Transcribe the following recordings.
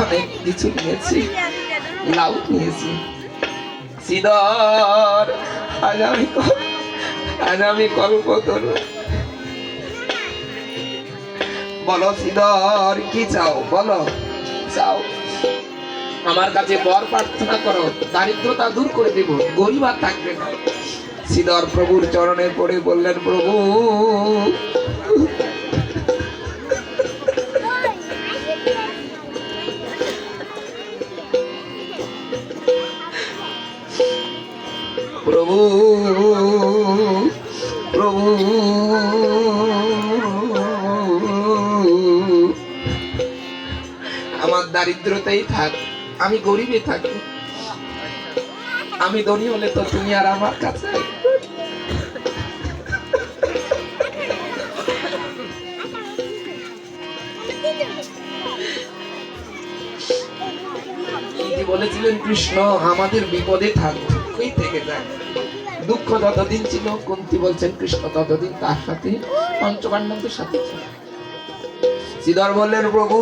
অনেক কিছু নিয়েছি, লাউ নিয়েছি। শ্রীধর আগামী কল্পতরু, বলো শ্রীধর কি চাও, বলো চাও। আমার কাছে বর প্রার্থনা করো, দারিদ্রতা দূর করে দেব, গরিব আর থাকবে না। শ্রীধর প্রভুর চরণে পড়ে বললেন, প্রভু প্রভু প্রভু আমার দারিদ্রতাই থাক, আমি গরিবে থাকি, আমি ধনী হলে তো তুমি আর আমার কাছে। বলেছিলেন কৃষ্ণ আমাদের বিপদে থাক, দুঃখই থেকে যায়। দুঃখ যতদিন ছিল, কুন্তী বলছেন কৃষ্ণ ততদিন তার সাথে পঞ্চপাণ্ডবদের সাথে ছিল। শ্রীধর বললেন, প্রভু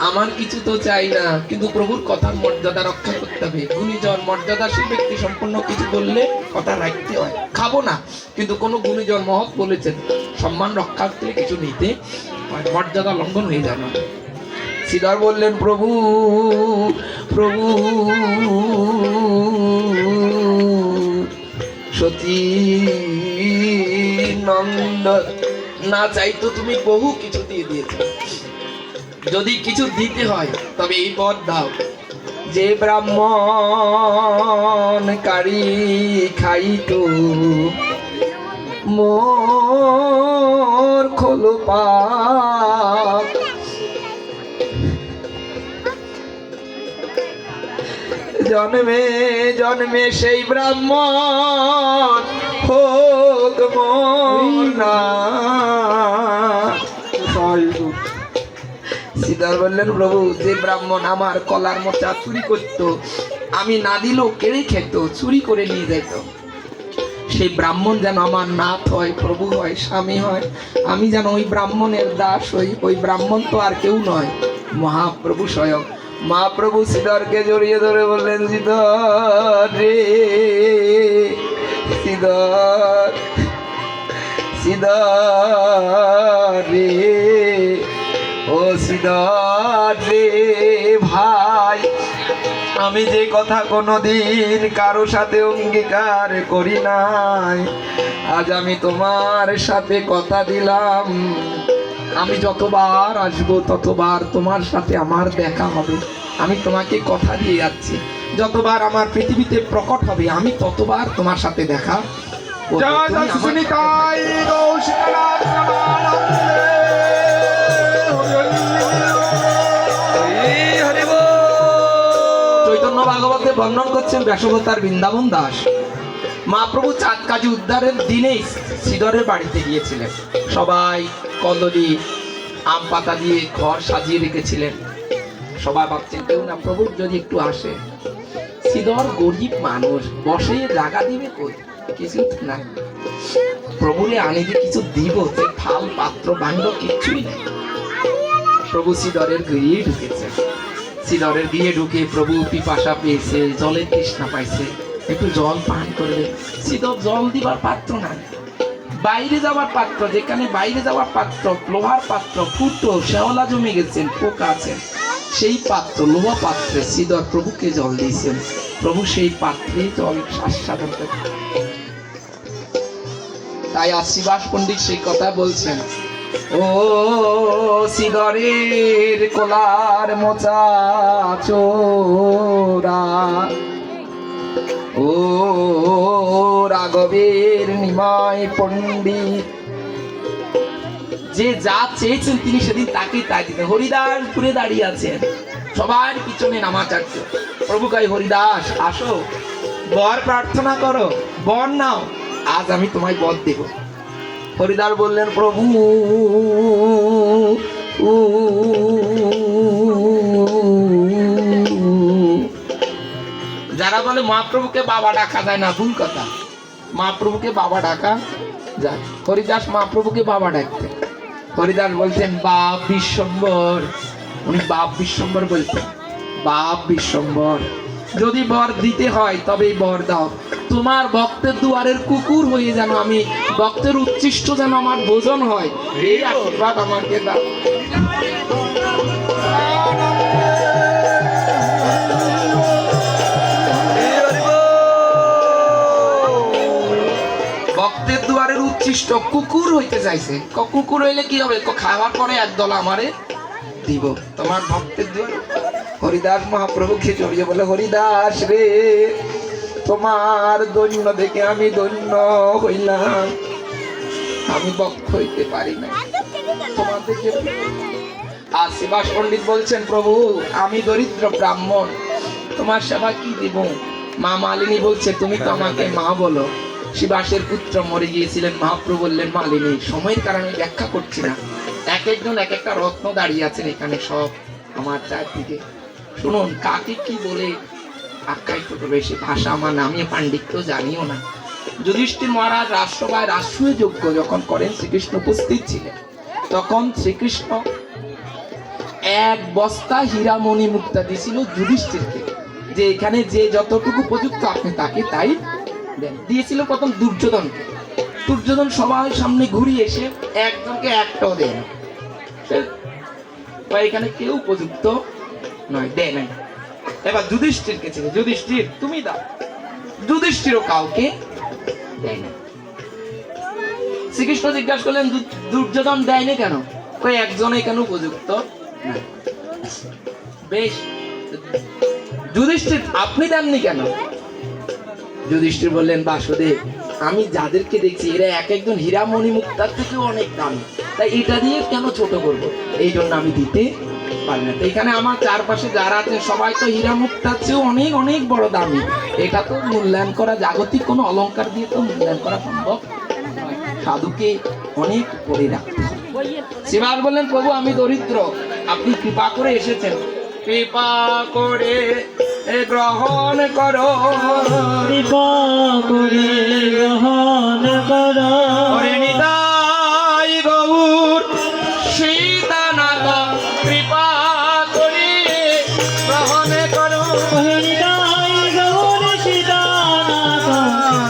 আমার কিছু তো চাই না, কিন্তু প্রভুর কথার মর্যাদা রক্ষা করতে হবে। গুণীজন মর্যাদাশীল ব্যক্তি সম্পূর্ণ কিছু বললে কথা রাখতে হয়। খাবো না, কিন্তু কোনো গুণীজন মহৎ বলেছেন সম্মান রক্ষা করতে কিছু নিতে হয়, মর্যাদা লঙ্ঘন হয়ে যায় না। শ্রীধর বললেন, প্রভু প্রভু সতী নন্দ না চাইতো তুমি বহু কিছু দিয়ে দিয়েছো, যদি কিছু দিতে হয় তবে এই বর দাও, যে ব্রাহ্মণ কারি খাইতো মোর খোলো পাপ, জন্মে জন্মে সেই ব্রাহ্মণ হোক না। শ্রীধর বললেন, প্রভু যে ব্রাহ্মণ আমার কলার মোচা চুরি করত, আমি না দিলেও কেড়ে খেত, চুরি করে নিয়ে যেত, সেই ব্রাহ্মণ যেন আমার নাথ হয়, প্রভু হয়, স্বামী হয়, আমি যেন ওই ব্রাহ্মণের দাস হই। ওই ব্রাহ্মণ তো আর কেউ নয়, মহাপ্রভু স্বয়ং। মহাপ্রভু শ্রীধরকে জড়িয়ে ধরে বললেন, শ্রীধর রে, শ্রীধর শ্রীধর রে, ও শ্রীধর রে ভাই, আমি যে কথা কোনোদিন কারো সাথে অঙ্গীকার করি নাই, আজ আমি তোমার সাথে কথা দিলাম, আমি যতবার আসবো ততবার তোমার সাথে আমার দেখা হবে। আমি তোমাকে কথা দিয়ে যাচ্ছি, যতবার আমার পৃথিবীতে প্রকট হবে আমি ততবার তোমার সাথে দেখা। চৈতন্য ভাগবতে বর্ণন করছেন ব্যাসবতার বৃন্দাবন দাস। মহাপ্রভু চাঁদ কাজী উদ্ধারের দিনেই শ্রীধরের বাড়িতে গিয়েছিলেন। সবাই কদলী আম পাতা দিয়ে ঘর সাজিয়ে রেখেছিলেন। সবাই ভাবছেন কেউ না প্রভু যদি একটু আসে। শ্রীধর গরিব মানুষ, বসে জায়গা দিবে কই, কিছু নাই। প্রভুরে আনি যে কিছু দিব, যে থাল পাত্র ভাণ্ড কিছুই নেই। প্রভু শ্রীধরের গৃহে ঢুকেছে। শ্রীধরের গৃহে ঢুকে প্রভু পিপাসা পেয়েছে, জলের তৃষ্ণা পাইছে, একটু জল পান করবে। শ্রীধর জল দিবার পাত্র নাই, বাইরে যাওয়ার পাত্র, যেখানে বাইরে যাওয়ার পাত্র লোহার পাত্র, ফুটো শ্যাওলা জমে গেছেন, পোকা আছেন, সেই পাত্র লোহা পাত্রে শ্রীধর প্রভুকে জল দিয়েছেন। প্রভু সেই পাত্রে জল আস্বাদন করেন। তাই শ্রীবাস পণ্ডিত সেই কথা বলছেন, ও শ্রীধরের কোলার মোচা চোরা, ও রাঘবের নিমাই পণ্ডিত, যে যা চেয়েছেন তিনি সেদিন তাকে তাই দিতেন। হরিদাস ঘুরে দাঁড়িয়ে আছেন, সবার পিছনে নামাচার্য। প্রভু কয়, হরিদাস আসো, বর প্রার্থনা করো, বর নাও, আজ আমি তোমায় বর দেব। হরিদাস বললেন, প্রভু যারা বলে মহাপ্রভুকে বাবা ডাকা যায় না, ভুল কথা। মহাপ্রভুকে বাবা ডাকা যায়। হরিদাস মহাপ্রভুকে বাবা ডাকতেন। হরিদাস বলছেন বাপ বিশ্বম্বর, উনি বাপ বিশ্বম্বর বলতেন, বাপ বিশ্বম্বর যদি বর দিতে হয় তবে বর দাও, তোমার ভক্তের দুয়ারের কুকুর হয়ে যেন আমি, ভক্তের উচ্ছিষ্ট যেন আমার ভোজন হয়, এই আশীর্বাদ আমাকে দাও। ভক্তের দুয়ারের উচ্ছিষ্ট কুকুর হইতে চাইছে, কুকুর হইলে কি হবে, খাওয়ার পরে একদল আমারে দিব, তোমার ভক্তের দুয়ারে। হরিদাস মহাপ্রভুকে জড়িয়ে বলে, হরিদাস রে, তোমার দৈন্য দেখে আমি ধন্য হইলাম, আমি ভক্ত হইতে পারি না তোমার দেখে। আর শিবাস পণ্ডিত বলছেন, প্রভু আমি দরিদ্র ব্রাহ্মণ, তোমার সেবা কি দিব? মা মালিনী বলছে, তুমি তো আমাকে মা বলো। শিবাসের পুত্র মরে গিয়েছিলেন, মহাপ্রভু বললেন, মালিনী সময়ের কারণে ব্যাখ্যা করছি না, এক একজন এক একটা রত্ন দাঁড়িয়ে আছেন এখানে সব আমার চারদিকে, শুনুন কাকে কি বলে আখ্যায়িত করবে, সে ভাষা আমার নামে পাণ্ডিত্য জানিও না। যুধিষ্ঠির মহারাজ রাজসভায় রাজসূয় যজ্ঞ যখন করেন, শ্রীকৃষ্ণ উপস্থিত ছিলেন, তখন শ্রীকৃষ্ণ এক বস্তা হীরামণি মুক্তা দিয়েছিল যুধিষ্ঠিরকে, যে এখানে যে যতটুকু উপযুক্ত আপনি তাকে তাই দেন। দিয়েছিল প্রথম দুর্যোধনকে, দুর্যোধন সবাই সামনে ঘুরিয়ে এসে একজনকে একটাও দেয় না, এখানে কেউ উপযুক্ত নয়, দেয় নাই। এবার যুধিষ্ঠিরকে ছিল, যুধিষ্ঠির তুমি দাও, যুধিষ্ঠিরও কাউকে দেয় না। শ্রীকৃষ্ণ জিজ্ঞাসা করলেন, দুর্যোধন দেয়নি কেন? কই একজনে কেন উপযুক্ত না। বেশ, যুধিষ্ঠির আপনি দেননি কেন? যুধিষ্ঠির বললেন, বাসুদেব আমি যাদেরকে দেখছি এরা এক একজন হীরামণি মুক্তার থেকেও অনেক দামি, তাই এটা দিয়ে কেন ছোট করবো, এই জন্য আমি দিতে পারি না। এখানে আমার চারপাশে যারা আছেন সবাই তো হীরা মুক্তার চেয়েও অনেক অনেক বড় দামি, এটা তো মূল্যায়ন করা, জাগতিক কোনো অলংকার দিয়ে তো মূল্যায়ন করা সম্ভব নয়, সাধুকে অনেক করে রাখতে হয়। শিবাস বললেন, প্রভু আমি দরিদ্র, আপনি কৃপা করে এসেছেন, কৃপা করে গ্রহণ করো, কৃপা করে গ্রহণ করো, হরে নিতাই গৌর সীতানাথ কৃপা করে গ্রহণ করো, হরে নিতাই গৌর সীতানাথ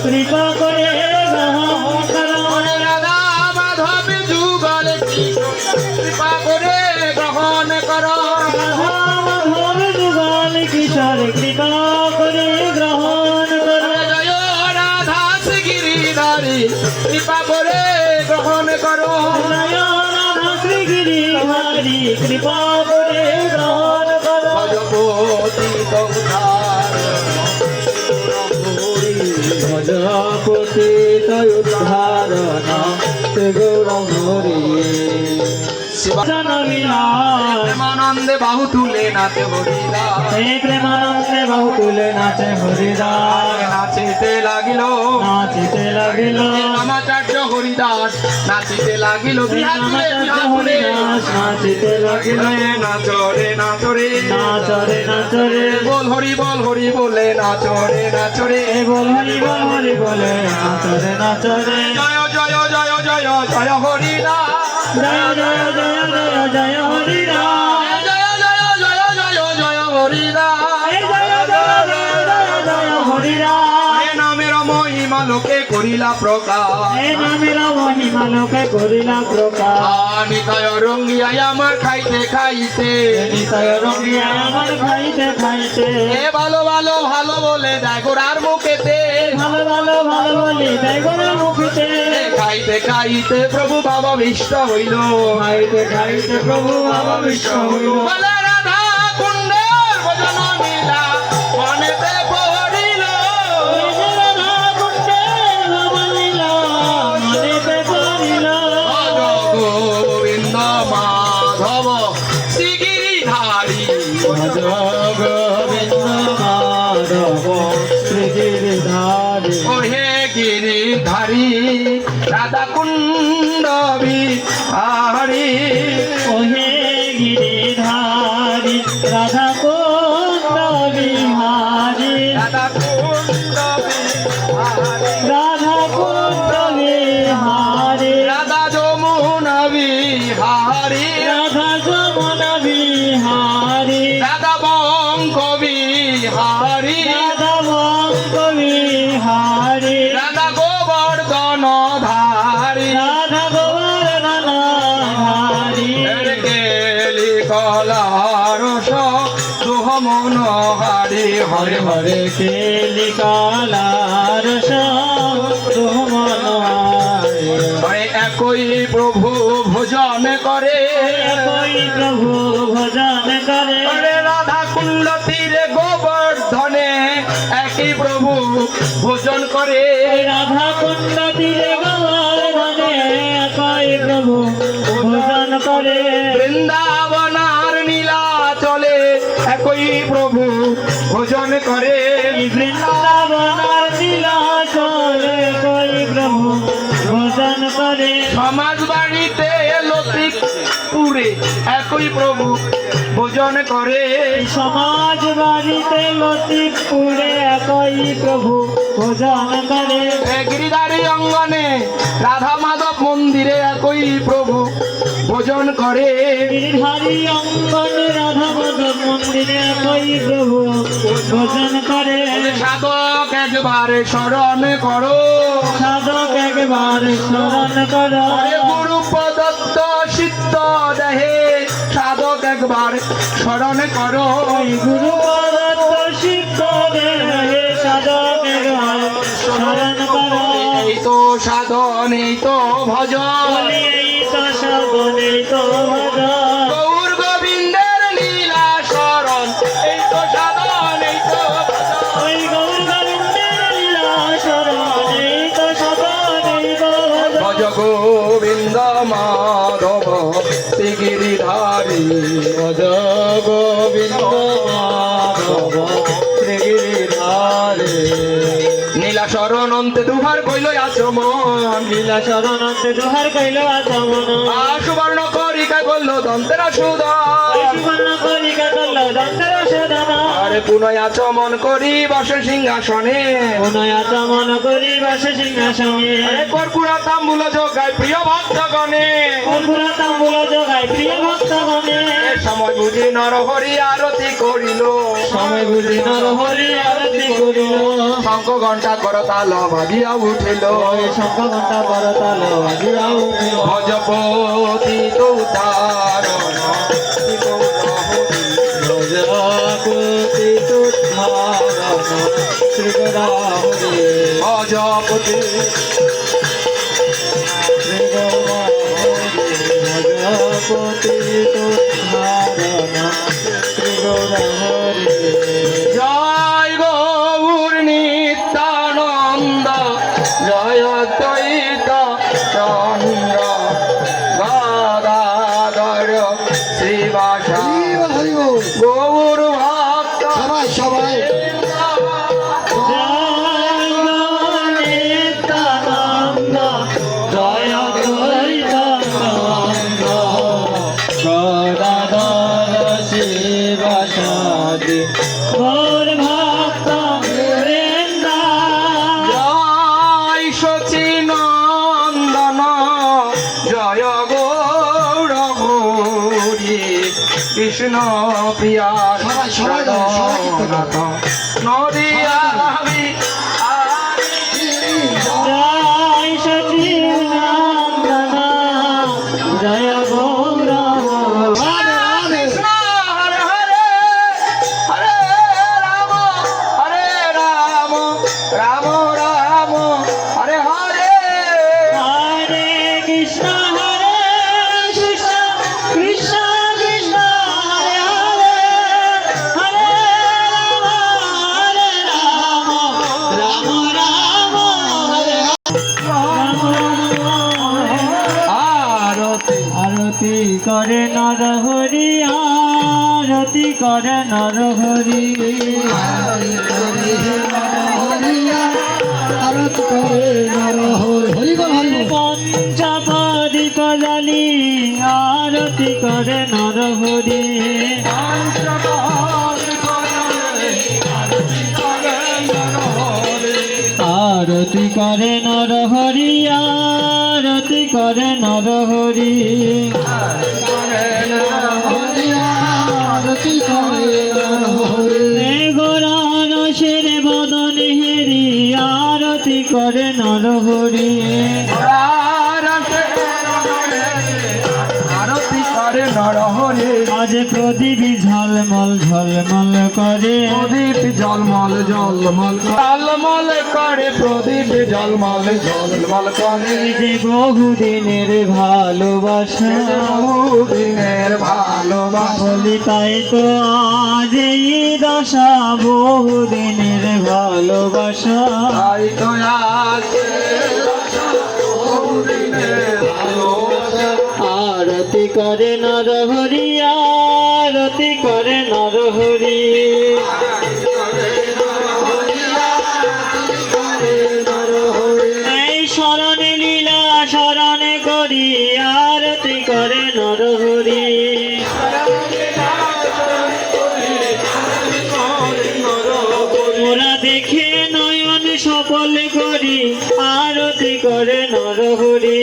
কৃপা করে গ্রহণ করো, হরে রাধা মাধব যুগল কৃপা করে গ্রহণ করো, মাধব যুগল কিশোর কৃপা করে গ্রহণ করো, জয় রাধা গিরিধারী কৃপা করে গ্রহণ করো, জয় রাধা শ্রী গিরিধারী কৃপা করে গ্রহণ করো, ভজপতি ভজপতি উদ্ধারণ গৌরী প্রেমানন্দে বাহু তুলে নাচে হরিদাস, প্রেমানন্দে বাহু তুলে নাচে হরিদাস, নাচিতে লাগিল নাচিতে লাগিল রামাচার্য হরিদাস, নাচিতে লাগিল হরিদাস, নাচিতে লাগিল নাচরে নাচরে নাচরে নাচরে বল হরি বলে নাচরে নাচরে বল হরি বলে নাচরে নাচরে জয় জয় জয় জয় জয় হরিদাস, জয় জয় জয় জয় জয় হরিদাস, জয় জয় জয় জয় জয় হরিদাস, জয় জয় জয় জয় হরিদাস, এ নামের মহিমা লোকে করিলা প্রকাশ, এ নামের মহিমা লোকে করিলা প্রকাশ, নিতায় রঙ্গিয়ায় আমার খাইতে খাইতে, নিতায় রঙিয়া আমার খাইতে খাইতে, এ ভালো ভালো ভালো বলে দেখোরার মুখেতে, ভালো ভালো ভালো বলি বেগুনের মুখিতে, খাইতে খাইতে প্রভু বাবা বিষ্ট হইল, খাইতে খাইতে প্রভু বাবা বিশ্ব হইল, বলে রাধা কুণ্ডের ভজন নীলা মনেতে পড়িল, রাধা কুণ্ডে বাবা লীলা মনেতে পড়িল, ভজ গোবিন্দ মাধব শ্রীগিরিধারী, ভজ গোবিন্দ মাধব শ্রী গিরিধারী, ওহে গিরিধারী রাধা কুণ্ড বিহারী, ওহে গিরিধারী রাধা কুণ্ড বিহারী, রাধা কুণ্ড বিহারী, রাধা কুণ্ড বিহারী, রাধা যমুনা বিহারী, কলারস দুহ মন হারি হরে হরে কেলি কলারস দুহমন হরে একই প্রভু ভোজন করে কই প্রভু ভজন করে হরে রাধা কুণ্ড তীরে গোবর্ধনে একই প্রভু ভোজন করে রাধা কুণ্ড তীরে গোবর্ধনে কই প্রভু ভজন করে বৃন্দাবনার নীলা চলে একই প্রভু ভোজন করে বৃন্দাবনার নীলাচলে কই প্রভু ভজন করে সমাজ বাড়িতে লতিকপুরে একই প্রভু ভোজন করে সমাজ বাড়িতে লতিকপুরে একই প্রভু ভোজন করে গিরিধারী অঙ্গনে রাধা মাধব মন্দিরে একই প্রভু ভোজন করে গিরিধারী অঙ্গন রাধা মাধব মন্দিরে একই প্রভু ভোজন করে সাধক একবারে স্মরণ করো সাধক একবার স্মরণ করো হরে গুরু প্রদত্ত সিদ্ধ দেহে সাধক একবার স্মরণ করো ওই গুরু পদত্ত সিদ্ধ দেহে সাধক একবার স্মরণ করো এই তো সাধন এই তো ভজন বলি এই তো সাধন এই তো ভজন গৌর গোবিন্দের লীলা শরণ এই তো সাধন এই তো ভজন ওই গৌর গোবিন্দের লীলা শরণ এই তো সাধন এই তো ভজন ভজ গোবিন্দ মাধব শ্রী গিরিধারী ভজ গোবিন্দ মাধব শ্রী গিরিধারী নীলা শরণ অন্তে দুহার কইল আচমন লীলা শরণান্তে জোহার কইল আচমন সুবর্ণ করিকা বলল দন্তেরা সুদন সুবর্ণ কলিকা করল দন্তের সদন আরে পুনয় আচমন করি বসে সিংহাসনে পুনয় আচমন করি বসে সিংহাসনে আরে কর্পুরা তাম্বুল যোগায় প্রিয় ভক্তগণে কর্পূর তাম্বুল যোগায় প্রিয় ভক্তগণে এ সময় বুঝি নরহরি আরতি করিল সময় বুঝি নর হরি আরতি করিল শঙ্খ ঘণ্টা করতাল বাজিয়া উঠিল ওই শঙ্খ ঘণ্টা করতাল বাজিয়া উঠিল ভজপতি উদাহরণ ভজপতি তুদ্ধারণ শ্রী গৌরাহরি ভজপতি শ্রী গৌরাহরি ভজপতি তুদ্ধারণ শ্রী গৌরাহরি জয় গৌর নিত্যানন্দ জয় দ্বৈত চন্দ্র গদাধর শ্রীবাসা গৌর ভক্ত সবাই জয় নিত্যানন্দ জয় দ্বৈতানন্দ গদাধর শিবাসাদি গৌর ভক্ত বৃন্দ জয় সচিনন্দন জয় গৌর গৌরী কৃষ্ণ প্রিয়া সবাই গান, সবাই কীর্তন করো। নদিয়া জয় সচিনন্দন জয় গৌর কৃষ্ণ হরে হরে হরে রাম হরে রাম রাম রাম হরে হরে হরে কৃষ্ণ হরে কৃষ্ণ কৃষ্ণ কৃষ্ণ হরে হরে হরে রাম রাম রাম হরে আরতি আরতি করে নর হরি আরতি করে নর হরি আরত করে নর হরি বল হরি বল। পঞ্চপদীপ জালি আরতি করে নর হরি আরতি করে নর হরি আরতি করে নর হরি আরতি করে নর হরি গোরান শের বদন হেরি আরতি করে নর হরি আরতি করে নর হরে আজ প্রদীপ ঝলমল ঝলমল করে প্রদীপ জলমল জলমল ঝলমল করে প্রদীপ ঝলমল ঝলমল করে যে বহুদিনের ভালোবাসা দিনের ভালোবাসা বলি তাই তো আজ এই দশা বহুদিনের ভালোবাসা তাই তো আছে আরতি করে নরহরি আরতি করে নরহরি এই শরণে লীলা শরণে করি আরতি করে নরহরি মোরা দেখে নয়ন সফল করি আরতি করে নরহরি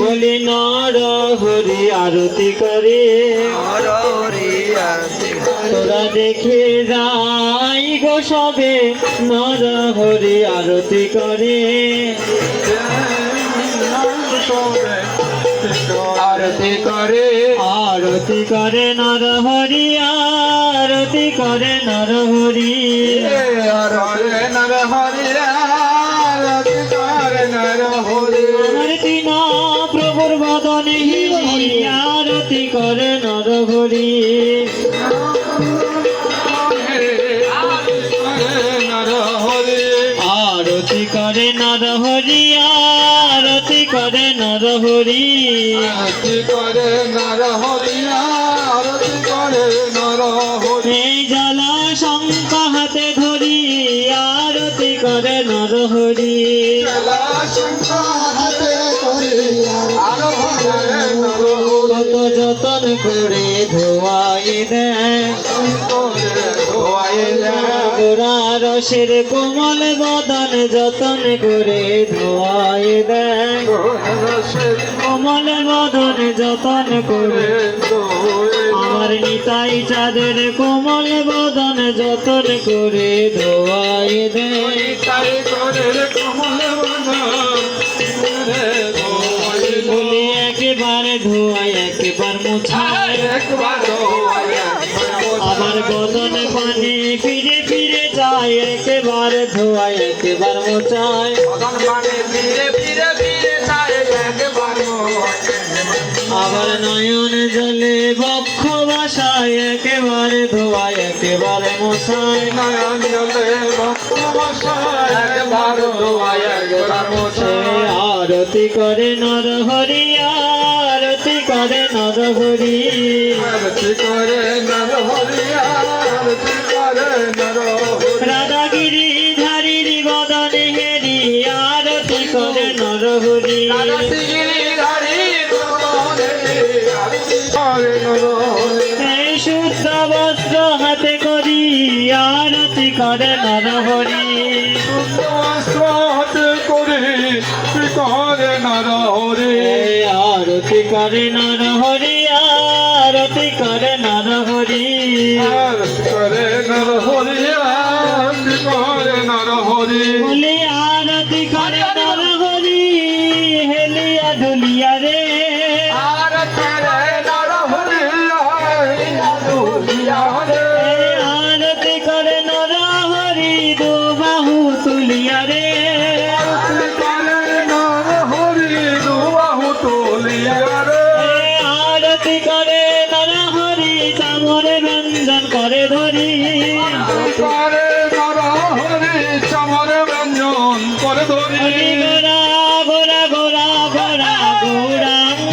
বলি নরহরি আরতি করে তোরা দেখে যাই গো সবে নরহরি আরতি করে আরতি করে আরতি করে নরহরি আরতি করে নরহরি আমার তিন প্রভুর বদনে আরতি করে নরহরি আরতি করে নরহরি আরতি করে নরহরি এই জ্বালা শঙ্কা হাতে ধরি আরতি করে নরহরি কত যতন করে ধোয়াই দেয় গোড়া রসের কোমল বদন যতন করে ধোয়াই দেয় কোমল বদন যতন করে আমার নিতাই চাঁদের কোমল বদন যতন করে ধোয়াই দেয় বলি একেবারে ধোয়াই একবার মোছায় আবার বদন পানে ফিরে ফিরে যায় একেবারে ধোয়াই একবার মোছায় আবার নয়ন জলে বক্ষ বাসায় একেবারে ধোয়াই একেবারে মোছায় আরতি করে নরহরি আরতি করে নরহরি রাধাগিরি ধারির বদনে হেরি আরতি করে নরহরি এই শুদ্ধ বস্ত্র হাতে করি আরতি করে নরহরি এই আরতি করে নরহরি আরতি করে নরহরি বলি আরতি করে নরহরি হেলিয়া দুলিয়া রে এই আরতি করে নরহরি দু বাহু তুলিয়া রে এই আরতি করে নরহরি চামরে ব্যঞ্জন করে ধরি হরি গোরা গোরা গোরা গোরা গৌরাঙ্গ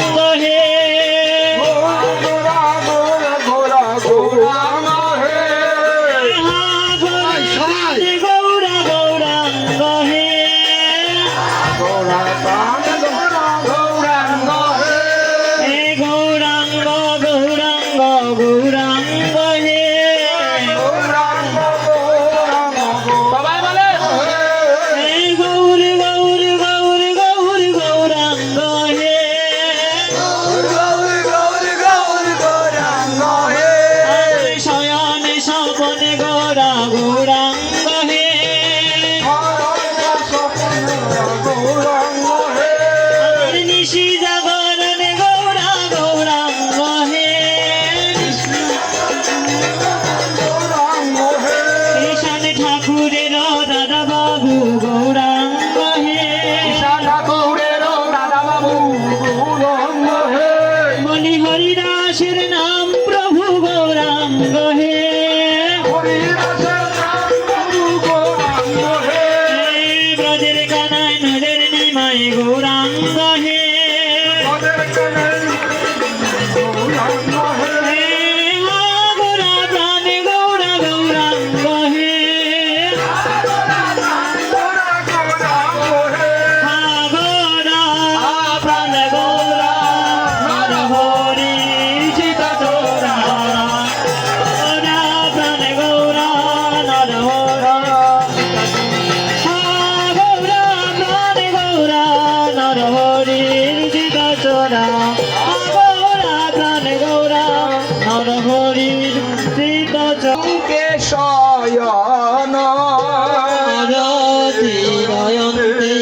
নিশি জাগরণে গৌরা গৌরাঙ্গ হে ঈশান ঠাকুরের দাদা বাবু গৌরাঙ্গ হে বলি হরিদাসের নাম প্রভু গৌরাঙ্গ হে ব্রজের কানায় নদের নিমায় গৌরাঙ্গ হে গৌরা প্রাণে গৌরা গৌরাঙ্গ হে গৌরা প্রাণে গৌরা নর হরি চিত চোরা গৌরা প্রাণে গৌরা নর হরি গৌরা প্রাণে গৌরা নর হরি চিত চোরা গৌরা প্রাণে গৌরা নর হরি চিত চোরা শয়ন আরতি গায়ন্তে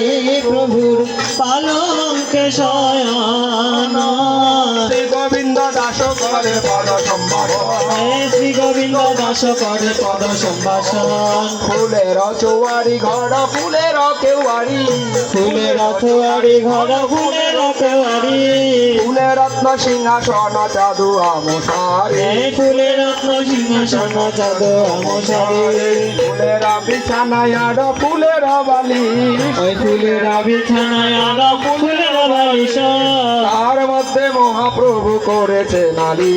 প্রভুর পালঙ্কে শয়ন শ্রী গোবিন্দ দাস করে পদ সম্ভাষণ শ্রী গোবিন্দ দাস করে পদ সম্ভাষণ ফুলের চৌয়ারি ঘর ফুলের কেওয়ারি ফুলের রথুয়ারি ঘর ফুলের কেওয়ারি ফুলের রত্ন সিংহাসন চাদু আমসারে ফুলের রত্ন সিংহাসন চাঁদ আমসারে ফুলের বিছানায় ফুলের বালি ওই ফুলের বিছানায় আলো ফুলের বালিশ তার মধ্যে মহাপ্রভু করেছে নালী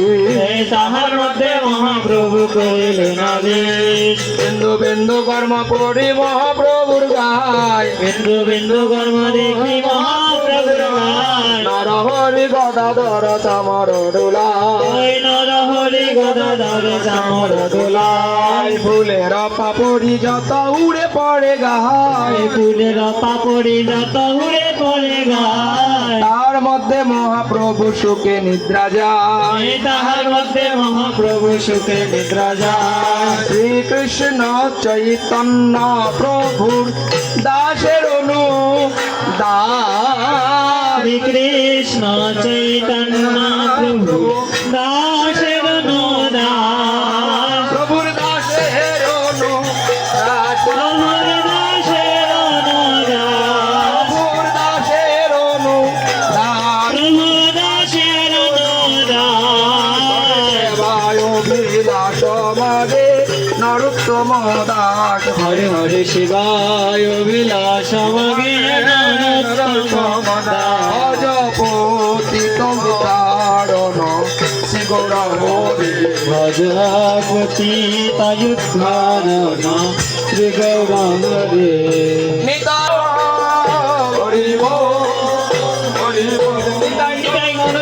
তাহার মধ্যে মহাপ্রভু করিলেন আদেশ বিন্দু বিন্দু কর্ম পড়ি মহাপ্রভুর গায় বিন্দু বিন্দু কর্ম দেখি মহাপ্রভুর গায় নরহরি গদাধর চামর ডোলায় ওই নর হরি গদাধর চামর দোলায় ফুলের পাপড়ি যত উড়ে পড়ে গায় ফুলের পাপড়ি যত উড়ে পড়ে গায় তার মধ্যে মহাপ্রভু সুখে নিদ্রা যায় তাহার মধ্যে মহাপ্রভু সুখে নিদ্রা যায় শ্রীকৃষ্ণ চৈতন্য প্রভুর দাসের অনু শ্রী কৃষ্ণ চৈতন্য প্রভু দাসের দাস প্রভুর দাসের অনু প্রভুর দাসের দাস প্রভুর দাসের অনু প্রভু দাসের দাস বিলাস মাগে নরোত্তম দাস হরে হরে শিবায় বিলাস মগে নরোত্তম দাস অজপতিত বিতারণ শ্রী গৌরহরি ভজপতি তায়ুদ্ধারণ শ্রী গৌরাঙ্গে নিতাই হরি বল হরি বল নিতাই নিতাই গৌর